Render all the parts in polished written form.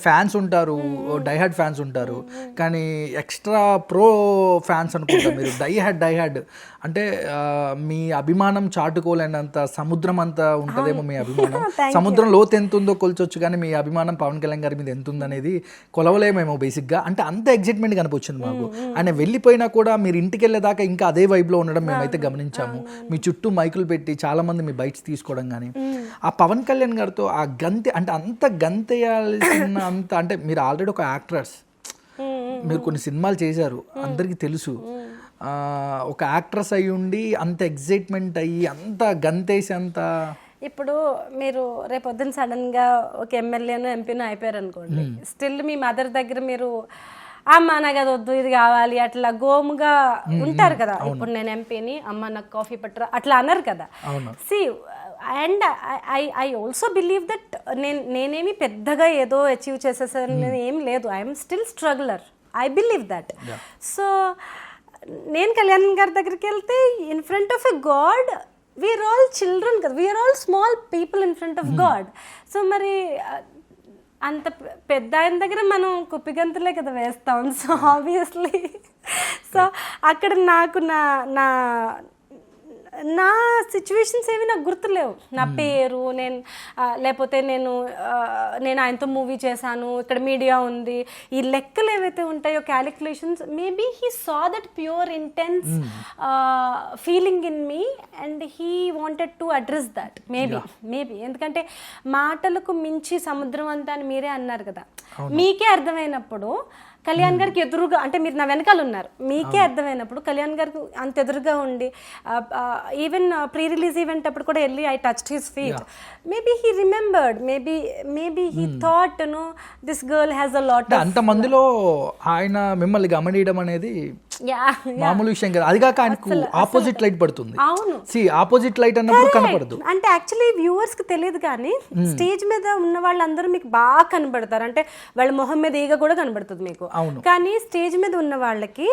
Fans ఉంటారు, die-hard fans ఉంటారు, కానీ ఎక్స్ట్రా ప్రో ఫ్యాన్స్ అనుకుంటారు మీరు. డైహార్డ్ అంటే మీ అభిమానం చాటుకోలేనంత సముద్రం అంతా ఉంటుందేమో మీ అభిమానం. సముద్రం లోతు ఎంత ఉందో కొలిచొచ్చు, కానీ మీ అభిమానం పవన్ కళ్యాణ్ గారి మీద ఎంత ఉందనేది కొలవలేమేమో బేసిక్గా. అంటే అంత ఎగ్జైట్మెంట్ కనిపించింది మాకు. ఆయన వెళ్ళిపోయినా కూడా మీరు ఇంటికి వెళ్ళేదాకా ఇంకా అదే వైబ్లో ఉండడం మేమైతే గమనించాము. మీ చుట్టూ మైకులు పెట్టి చాలా మంది మీ బైట్స్ తీసుకోవడం కానీ, ఆ పవన్ కళ్యాణ్ గారితో ఆ గంతె అంటే అంత గంతేయాల్సిన అంత, అంటే మీరు ఆల్రెడీ ఒక యాక్ట్రెస్, మీరు కొన్ని సినిమాలు చేశారు, అందరికీ తెలుసు. ఒక యాక్ట్రెస్ అయ్యి ఉండి అంత ఎగ్జైట్మెంట్ అయ్యి అంత గంతేసి అంత, ఇప్పుడు మీరు రేపొద్దున సడన్ గా ఒక ఎమ్మెల్యేను ఎంపీను అయిపోయారు అనుకోండి, స్టిల్ మీ మదర్ దగ్గర మీరు అమ్మ నాకు అది వద్దు ఇది కావాలి అట్లా గోముగా ఉంటారు కదా. ఇప్పుడు నేను ఎంపీని, అమ్మ నాకు కాఫీ పట్టరా అట్లా అన్నారు కదా. See and I also believe that నేనేమి పెద్దగా ఏదో అచీవ్ చేసేసాను ఏం లేదు. I'm still struggler, I believe that. So నేను కళ్యాణ్ గారి దగ్గరికి వెళ్తే in front of a God, we are all children కదా, we are all small people in front of God. So మరి అంత పెద్ద ఆయన దగ్గర మనం కుప్పిగంతులే కదా వేస్తాం. సో ఆబ్వియస్లీ సో అక్కడ నాకు నా నా సిచ్యువేషన్స్ ఏవి నాకు గుర్తులేవు. నా పేరు నేను లేకపోతే నేను ఆయనతో మూవీ చేశాను, ఇక్కడ మీడియా ఉంది, ఈ లెక్కలు ఏవైతే ఉంటాయో calculations, maybe he saw that pure intense feeling in me and he wanted to address that. Maybe ఎందుకంటే మాటలకు మించి సముద్రం అంతా అని మీరే అన్నారు కదా. మీకే అర్థమైనప్పుడు కళ్యాణ్ గారికి ఎదురుగా, అంటే మీరు నా వెనకాల ఉన్నారు, మీకే అర్థమైనప్పుడు కళ్యాణ్ గారికి అంత ఎదురుగా ఉండి ఈవెన్ ప్రీ రిలీజ్ ఈవెంట్ అప్పుడు కూడా వెళ్ళి I touched his feet. Maybe he remembered, maybe he thought no this girl has a lot. అంత మందిలో ఆయన మిమ్మల్ని గమనియడం అనేది మామూలు విషయం కదా. అది కాక ఆయనకు ఆపోజిట్ లైట్ పడుతుంది. అవును, ఆపోజిట్ లైట్ అన్నప్పుడు కనపడదు. అంటే యాక్చువల్లీ వ్యూవర్స్ కి తెలియదు, కానీ స్టేజ్ మీద ఉన్న వాళ్ళందరూ మీకు బాగా కనబడతారు. అంటే వాళ్ళ మొహం మీద ఈగ కూడా కనబడుతుంది మీకు. కానీ స్టేజ్ మీద ఉన్న వాళ్ళకి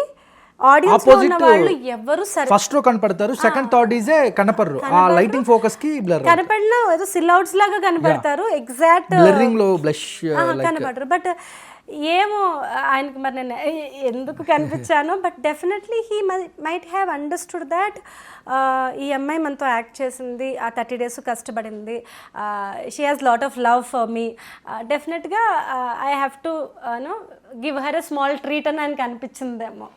ఆడియన్స్ లో ఉన్న వాళ్ళు ఎవరు ఫస్ట్ రో కనపడతారు, సెకండ్ థర్డ్ ఈజ్ కనపడరు. ఆ లైటింగ్ ఫోకస్ కి బ్లర్ కనపడినా ఏదో సిల్అవుట్స్ లాగా కనబడతారు, ఎగ్జాక్ట్ బ్లరింగ్ లో బ్లష్ కనబడరు. బట్ ఏమో ఆయనకి మరి నేను ఎందుకు కనిపించానో, but definitely he might have understood that ఈ అమ్మాయి మనతో యాక్ట్ చేసింది, ఆ 30 days కష్టపడింది, she has lot of love for me, డెఫినెట్గా I have to no give her a small treat అని ఆయనకి అనిపించిందేమో.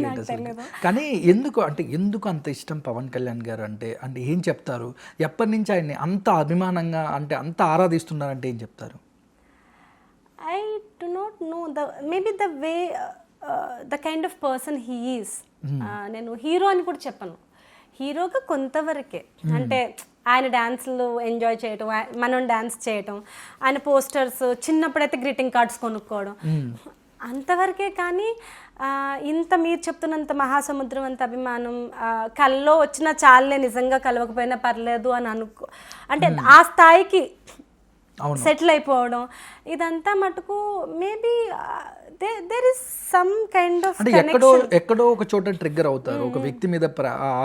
నాకు తెలియదు. కానీ ఎందుకు అంత ఇష్టం పవన్ కళ్యాణ్ గారు అంటే ఏం చెప్తారు? ఎప్పటి నుంచి ఆయన్ని అంత అభిమానంగా అంటే అంత ఆరాధిస్తున్నారంటే ఏం చెప్తారు? I do not know maybe the way the kind of person he is. నేను హీరో అని కూడా చెప్పను, హీరోగా కొంతవరకే. అంటే ఆయన డ్యాన్స్లు ఎంజాయ్ చేయటం, మనం డ్యాన్స్ చేయటం, ఆయన పోస్టర్స్ చిన్నప్పుడైతే గ్రీటింగ్ కార్డ్స్ కొనుక్కోవడం, అంతవరకే. కానీ ఇంత మీరు చెప్తున్నంత మహాసముద్రం అంత అభిమానం కల్లో వచ్చినా చాలే, నిజంగా కలవకపోయినా పర్లేదు అని అంటే ఆ స్థాయికి సెటిల్ అయిపోవడం, ఇదంతా మటుకు maybe there is some kind of ఎక్కడో ఒక చోట ట్రిగ్గర్ అవుతారు. ఒక వ్యక్తి మీద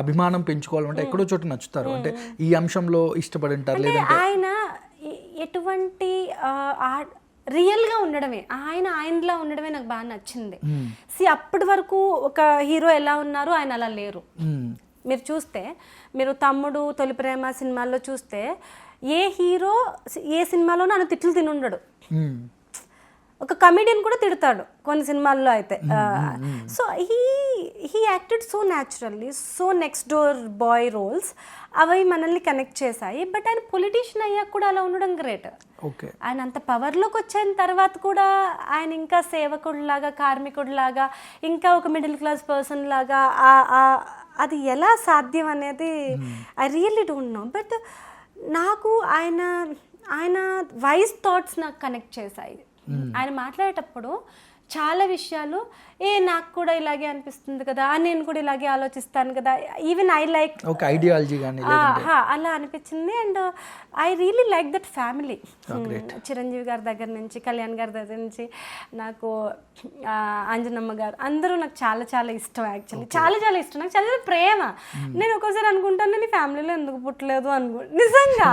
అభిమానం పెంచుకోవాలంటే ఎక్కడో చోట నచ్చుతారు, అంటే ఈ అంశంలో ఇష్టపడి ఉంటారు. లేదంటే ఆయన ఎటువంటి రియల్గా ఉండడమే, ఆయనలా ఉండడమే నాకు బాగా నచ్చింది. అప్పటి వరకు ఒక హీరో ఎలా ఉన్నారో ఆయన అలా లేరు. మీరు చూస్తే, మీరు తమ్ముడు, తొలి ప్రేమ సినిమాల్లో చూస్తే ఏ హీరో ఏ సినిమాలోనూ ఆయన తిట్లు తినుండడు. ఒక కమెడియన్ కూడా తిడతాడు కొన్ని సినిమాల్లో అయితే. So he acted so naturally, so next door boy roles, అవి మనల్ని కనెక్ట్ చేశాయి. బట్ ఆయన పొలిటీషియన్ అయ్యాక కూడా అలా ఉండడం గ్రేట్. ఆయన అంత పవర్లోకి వచ్చిన తర్వాత కూడా ఆయన ఇంకా సేవకుడిలాగా, కార్మికుడిలాగా, ఇంకా ఒక మిడిల్ క్లాస్ పర్సన్ లాగా, అది ఎలా సాధ్యం అనేది I really don't know. But నాకు ఆయన వైజ్ థాట్స్ నాకు కనెక్ట్ చేశాయి. ఆయన మాట్లాడేటప్పుడు చాలా విషయాలు నాకు కూడా ఇలాగే అనిపిస్తుంది కదా, నేను కూడా ఇలాగే ఆలోచిస్తాను కదా, ఈవెన్ ఐ లైక్ ఐడియాలజీ అలా అనిపించింది. And I really like that family. Chiranjeevi గారి దగ్గర నుంచి, కళ్యాణ్ గారి దగ్గర నుంచి, నాకు అంజనమ్మ గారు, అందరూ నాకు చాలా చాలా ఇష్టం. యాక్చువల్లీ చాలా ఇష్టం, నాకు చాలా ప్రేమ. నేను ఒక్కోసారి అనుకుంటాను నేను ఫ్యామిలీలో ఎందుకు పుట్టలేదు నిజంగా.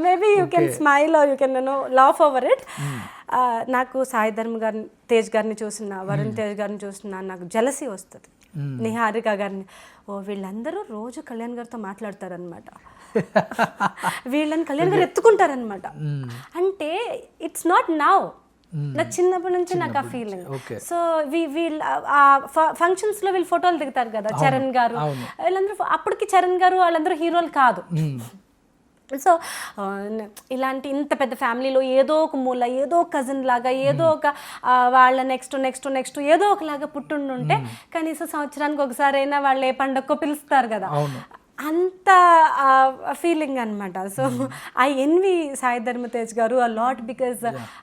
Maybe you can smile are you can laugh over it. నాకు సాయి ధర్మ గారిని, తేజ్ గారిని చూసిన, వరుణ్ తేజ్ గారిని చూసిన నాకు జలసీ వస్తుంది. నిహారిక గారిని, వీళ్ళందరూ రోజు కళ్యాణ్ గారితో మాట్లాడతారనమాట, వీళ్ళని కళ్యాణ్ గారు ఎత్తుకుంటారనమాట. అంటే ఇట్స్ నాట్ నౌ, నాకు చిన్నప్పటి నుంచి నాకు ఆ ఫీలింగ్. సో వీళ్ళు ఫంక్షన్స్ లో వీళ్ళు ఫోటోలు దిగుతారు కదా, చరణ్ గారు వీళ్ళందరూ, అప్పటికి చరణ్ గారు వాళ్ళందరూ హీరోలు కాదు. సో ఇలాంటి ఇంత పెద్ద ఫ్యామిలీలో ఏదో ఒక మూల, ఏదో కజిన్ లాగా, ఏదో ఒక వాళ్ళ నెక్స్ట్ ఏదో ఒకలాగా పుట్టుండుంటే కనీసం సంవత్సరానికి ఒకసారి అయినా వాళ్ళు ఏ పండగకో పిలుస్తారు కదా, అంత ఫీలింగ్ అనమాట. So I N V Sai Dharam Tej గారు అ లాట్, బికాజ్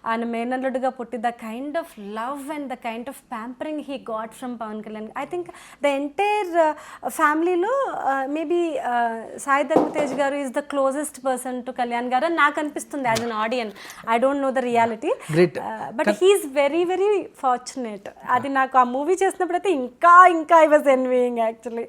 ఆయన మేనల్లుడుగా పుట్టి the kind of love and the kind of pampering he got from Pawan Kalyan. I think the entire ఫ్యామిలీలో maybe Sai Dharam Tej garu is the closest person to Kalyan garu అని నాకు అనిపిస్తుంది as an audience. I don't know the reality, but he's very very fortunate. అది నాకు ఆ movie చేసినప్పుడు అయితే ఇంకా ఐ వాజ్ ఎన్వియింగ్ యాక్చువల్లీ.